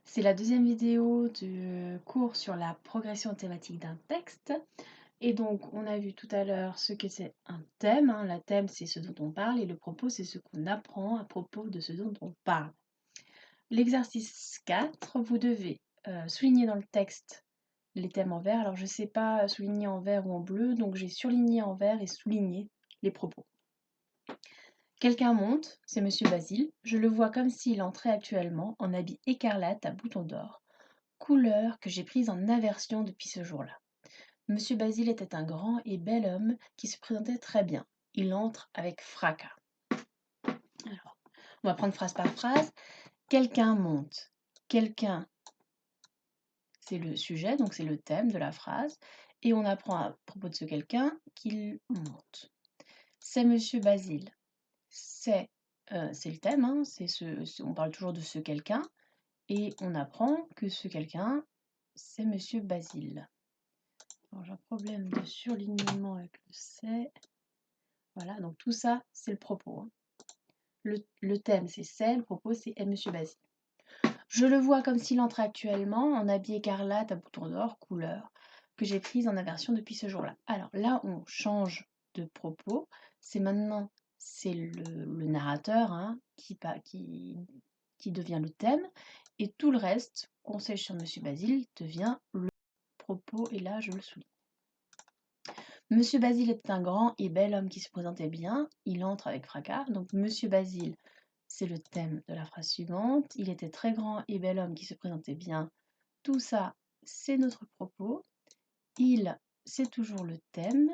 C'est la deuxième vidéo du cours sur la progression thématique d'un texte. Et donc, on a vu tout à l'heure ce que c'est un thème. La thème, c'est ce dont on parle et le propos, c'est ce qu'on apprend à propos de ce dont on parle. L'exercice 4, vous devez souligner dans le texte les thèmes en vert. Alors, je ne sais pas souligner en vert ou en bleu, donc j'ai surligné en vert et souligné les propos. Quelqu'un monte, c'est Monsieur Basile. Je le vois comme s'il entrait actuellement en habit écarlate à boutons d'or, couleur que j'ai prise en aversion depuis ce jour-là. Monsieur Basile était un grand et bel homme qui se présentait très bien. Il entre avec fracas. Alors, on va prendre phrase par phrase. Quelqu'un monte. Quelqu'un, c'est le sujet, donc c'est le thème de la phrase. Et on apprend à propos de ce quelqu'un qu'il monte. C'est Monsieur Basile. C'est le thème, on parle toujours de ce quelqu'un. Et on apprend que ce quelqu'un, c'est Monsieur Basile. Alors j'ai un problème de surlignement avec le c'est. Voilà, donc tout ça, c'est le propos. Le thème, c'est, le propos, c'est Monsieur Basile. Je le vois comme s'il entrait actuellement en habit écarlate à boutons d'or, couleur, que j'ai prise en aversion depuis ce jour-là. Alors là, on change de propos. Maintenant, c'est le narrateur qui devient le thème. Et tout le reste, conseil sur Monsieur Basile, devient le propos. Et là, je le souligne. Monsieur Basile était un grand et bel homme qui se présentait bien. Il entre avec fracas. Donc Monsieur Basile, c'est le thème de la phrase suivante. Il était très grand et bel homme qui se présentait bien. Tout ça, c'est notre propos. Il, c'est toujours le thème.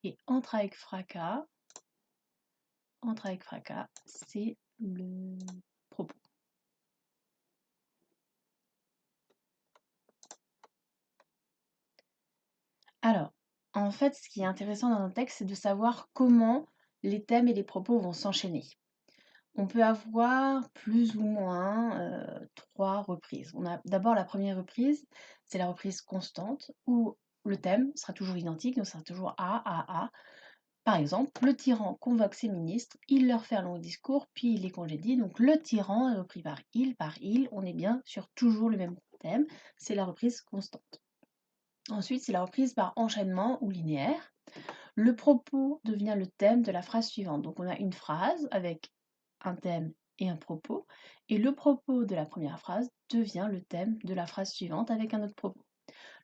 Et entre avec fracas, c'est le propos. Alors, en fait, ce qui est intéressant dans un texte, c'est de savoir comment les thèmes et les propos vont s'enchaîner. On peut avoir plus ou moins 3 reprises. On a d'abord la première reprise, c'est la reprise constante, où le thème sera toujours identique, donc ça sera toujours A. Par exemple, le tyran convoque ses ministres, il leur fait un long discours, puis il les congédie. Donc le tyran est repris par il, on est bien sur toujours le même thème, c'est la reprise constante. Ensuite, c'est la reprise par enchaînement ou linéaire. Le propos devient le thème de la phrase suivante. Donc on a une phrase avec un thème et un propos, et le propos de la première phrase devient le thème de la phrase suivante avec un autre propos.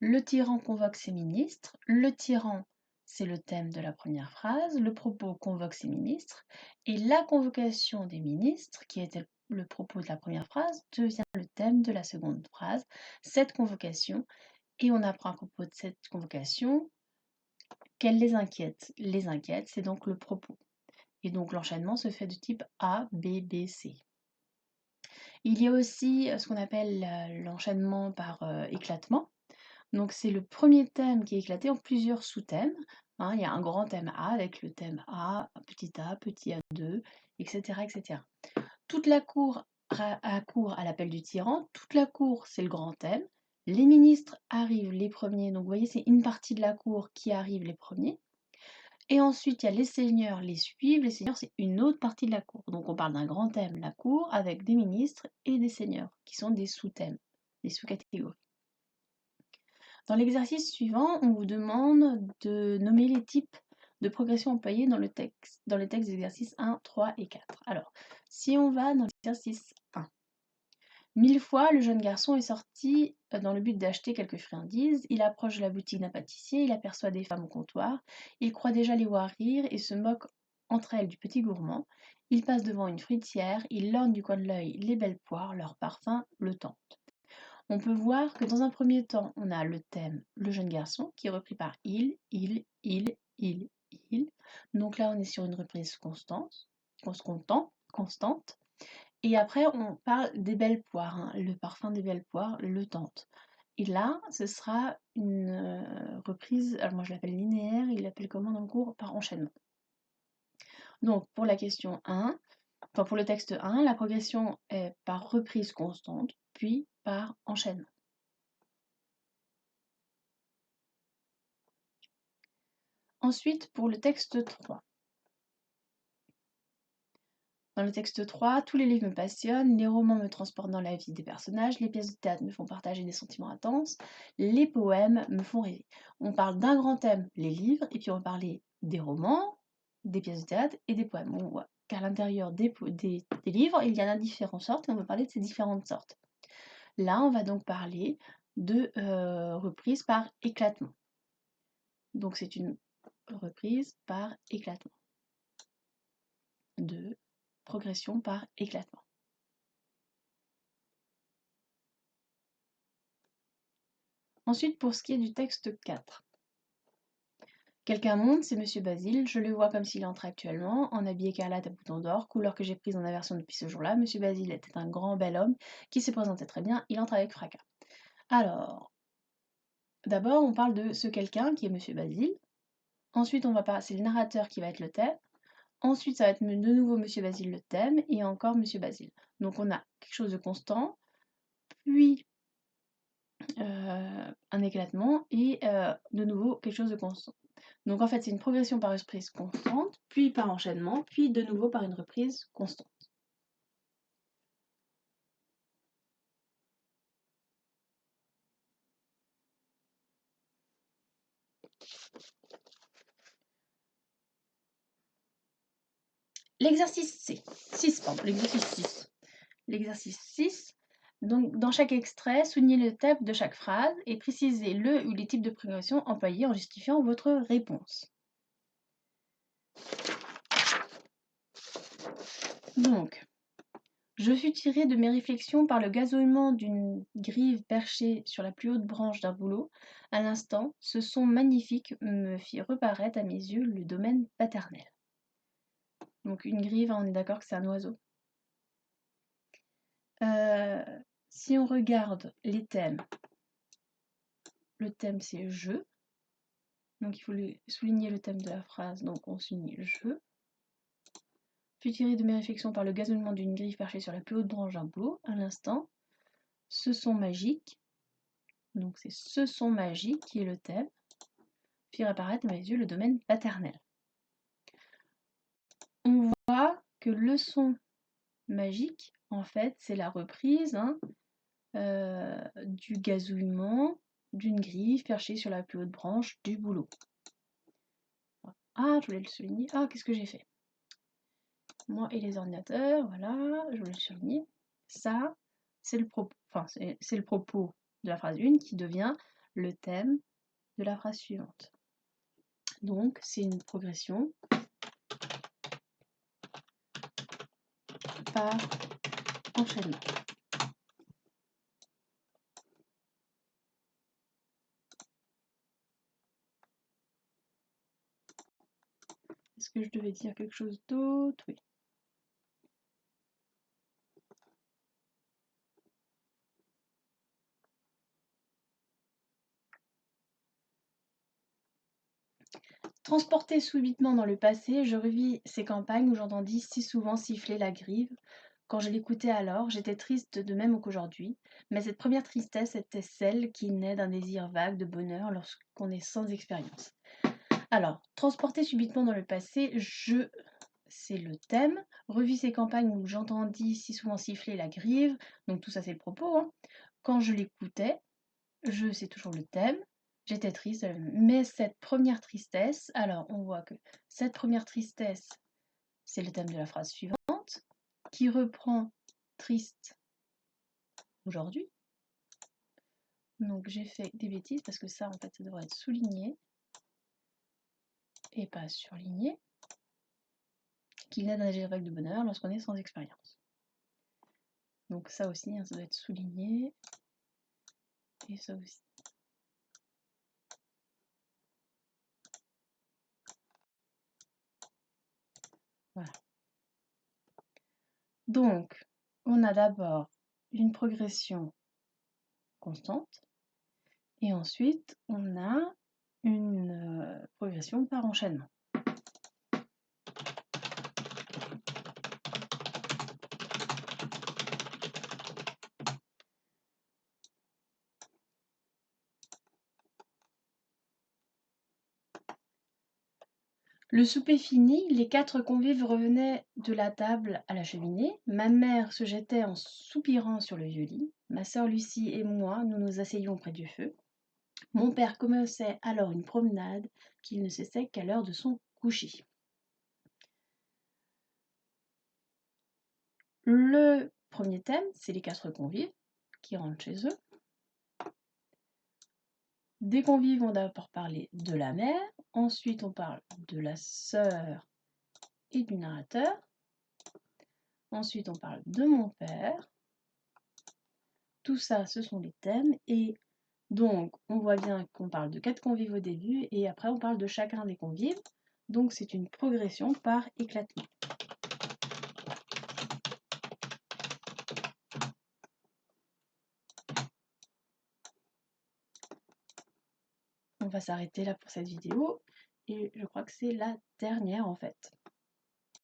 Le tyran convoque ses ministres, le tyran, c'est le thème de la première phrase, le propos convoque ses ministres, et la convocation des ministres, qui était le propos de la première phrase, devient le thème de la seconde phrase, cette convocation, et on apprend à propos de cette convocation qu'elle les inquiète. Les inquiète, c'est donc le propos. Et donc l'enchaînement se fait de type A, B, B, C. Il y a aussi ce qu'on appelle l'enchaînement par éclatement. Donc c'est le premier thème qui est éclaté en plusieurs sous-thèmes. Il y a un grand thème A avec le thème A, petit A2, etc. etc. Toute la cour accourt à l'appel du tyran. Toute la cour, c'est le grand thème. Les ministres arrivent les premiers. Donc vous voyez, c'est une partie de la cour qui arrive les premiers. Et ensuite, il y a les seigneurs les suivent. Les seigneurs, c'est une autre partie de la cour. Donc on parle d'un grand thème, la cour, avec des ministres et des seigneurs, qui sont des sous-thèmes, des sous-catégories. Dans l'exercice suivant, on vous demande de nommer les types de progression employés dans les textes d'exercice 1, 3 et 4. Alors, si on va dans l'exercice 1, 1000 fois, le jeune garçon est sorti dans le but d'acheter quelques friandises. Il approche de la boutique d'un pâtissier, il aperçoit des femmes au comptoir. Il croit déjà les voir rire et se moque entre elles du petit gourmand. Il passe devant une fruitière, il lorgne du coin de l'œil les belles poires, leur parfum le tente. On peut voir que dans un premier temps, on a le thème le jeune garçon qui est repris par il. Donc là, on est sur une reprise constante. Et après, on parle des belles poires, le parfum des belles poires le tente. Et là, ce sera une reprise, alors moi je l'appelle linéaire, il l'appelle comment dans le cours? Par enchaînement. Donc pour la question 1, pour le texte 1, la progression est par reprise constante, puis par enchaînement. Ensuite, pour le texte 3, Dans le texte 3, tous les livres me passionnent, les romans me transportent dans la vie des personnages, les pièces de théâtre me font partager des sentiments intenses, les poèmes me font rêver. On parle d'un grand thème, les livres, et puis on va parler des romans, des pièces de théâtre et des poèmes. On voit qu'à l'intérieur des livres, il y en a différentes sortes, et on va parler de ces différentes sortes. Là, on va donc parler de reprise par éclatement. Donc c'est une reprise par éclatement. De progression par éclatement. Ensuite, pour ce qui est du texte 4. Quelqu'un monte, c'est Monsieur Basile, je le vois comme s'il entre actuellement, en habit écarlate à boutons d'or, couleur que j'ai prise en aversion depuis ce jour-là. Monsieur Basile était un grand bel homme qui se présentait très bien, il entre avec fracas. Alors, d'abord on parle de ce quelqu'un qui est Monsieur Basile, ensuite c'est le narrateur qui va être le thème, ensuite ça va être de nouveau Monsieur Basile le thème, et encore Monsieur Basile. Donc on a quelque chose de constant, puis un éclatement, et de nouveau quelque chose de constant. Donc en fait c'est une progression par reprise constante, puis par enchaînement, puis de nouveau par une reprise constante. L'exercice 6, pardon, l'exercice 6. L'exercice 6, donc dans chaque extrait, soulignez le thème de chaque phrase et précisez le ou les types de progression employés en justifiant votre réponse. Donc, je fus tiré de mes réflexions par le gazouillement d'une grive perchée sur la plus haute branche d'un bouleau. À l'instant, ce son magnifique me fit reparaître à mes yeux le domaine paternel. Donc une grive, on est d'accord que c'est un oiseau. Si on regarde les thèmes, le thème c'est je. Donc il faut souligner le thème de la phrase, donc on souligne je. Fut tiré de mes réflexions par le gazouillement d'une griffe perchée sur la plus haute branche d'un bouleau. À l'instant, ce son magique, donc c'est ce son magique qui est le thème, fit apparaître à mes yeux le domaine paternel. On voit que le son magique, en fait, c'est la reprise du gazouillement d'une griffe perchée sur la plus haute branche du bouleau. Ah, je voulais le souligner. Ah, qu'est-ce que j'ai fait? Moi et les ordinateurs, voilà, je voulais le souligner. Ça, c'est le propos, c'est le propos de la phrase 1 qui devient le thème de la phrase suivante. Donc, c'est une progression par enchaînement. Est-ce que je devais dire quelque chose d'autre? Oui. Transporté subitement dans le passé, je revis ces campagnes où j'entendis si souvent siffler la grive. Quand je l'écoutais alors, j'étais triste de même qu'aujourd'hui, mais cette première tristesse était celle qui naît d'un désir vague de bonheur lorsqu'on est sans expérience. Alors, transporté subitement dans le passé, c'est le thème. Revis ces campagnes où j'entendis si souvent siffler la grive, donc tout ça c'est le propos. Hein. Quand je l'écoutais, c'est toujours le thème. J'étais triste, mais cette première tristesse, alors on voit que cette première tristesse, c'est le thème de la phrase suivante, qui reprend triste aujourd'hui. Donc j'ai fait des bêtises parce que ça, en fait, ça devrait être souligné et pas surligné. Qu'il naît d'un désir vague de bonheur lorsqu'on est sans expérience. Donc ça aussi, hein, ça doit être souligné. Et ça aussi. Voilà. Donc, on a d'abord une progression constante. Et ensuite, on a une progression par enchaînement. Le souper fini, les 4 convives revenaient de la table à la cheminée. Ma mère se jetait en soupirant sur le vieux lit. Ma sœur Lucie et moi, nous nous asseyions près du feu. Mon père commençait alors une promenade qu'il ne cessait qu'à l'heure de son coucher. Le premier thème, c'est les 4 convives qui rentrent chez eux. Des convives vont d'abord parler de la mère, ensuite on parle de la sœur et du narrateur. Ensuite, on parle de mon père. Tout ça, ce sont les thèmes. Et donc, on voit bien qu'on parle de 4 convives au début et après, on parle de chacun des convives. Donc, c'est une progression par éclatement. On va s'arrêter là pour cette vidéo. Et je crois que c'est la dernière en fait.